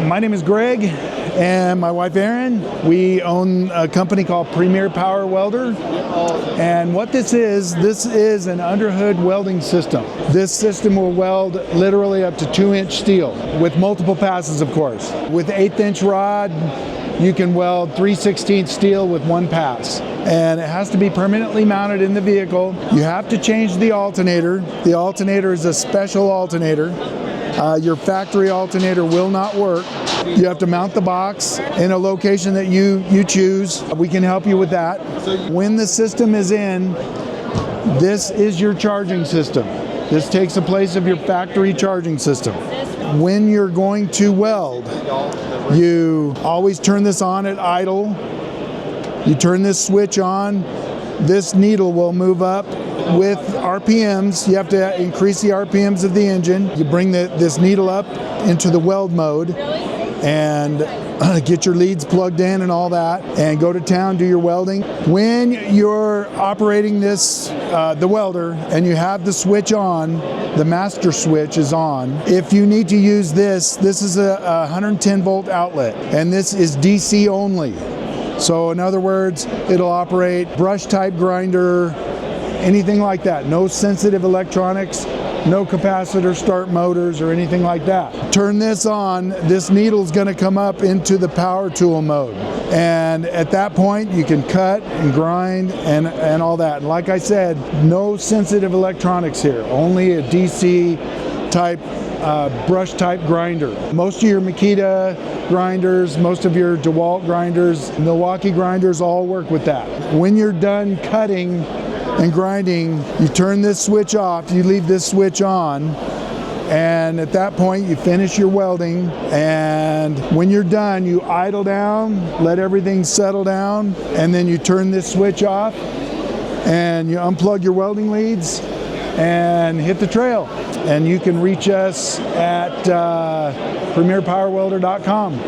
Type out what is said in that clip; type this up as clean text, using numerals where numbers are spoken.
My name is Greg and my wife Erin. We own a company called Power Welder. And what this is an underhood welding system. This system will weld literally up to 2-inch steel with multiple passes, of course. With 1/8-inch rod, you can weld 3/16 steel with one pass. And it has to be permanently mounted in the vehicle. You have to change the alternator. The alternator is a special alternator. Your factory alternator will not work. You have to mount the box in a location that you choose. We can help you with that. When the system is in, this is your charging system. This takes the place of your factory charging system. When you're going to weld, you always turn this on at idle. You turn this switch on, this needle will move up with RPMs. You have to increase the RPMs of the engine. You bring this needle up into the weld mode and get your leads plugged in and all that, and go to town, do your welding. When you're operating this, the welder, and you have the switch on, the master switch is on. If you need to use this is a 110 volt outlet, and this is DC only. So in other words, it'll operate brush type grinder, anything like that. No sensitive electronics, no capacitor start motors or anything like that. Turn this on, this needle's gonna come up into the power tool mode. And at that point, you can cut and grind and all that. And like I said, no sensitive electronics here, only a DC type brush type grinder. Most of your Makita grinders, most of your DeWalt grinders, Milwaukee grinders all work with that. When you're done cutting and grinding, you turn this switch off, you leave this switch on, and at that point you finish your welding. And when you're done, you idle down, let everything settle down, and then you turn this switch off and you unplug your welding leads and hit the trail. And you can reach us at PremierPowerWelder.com.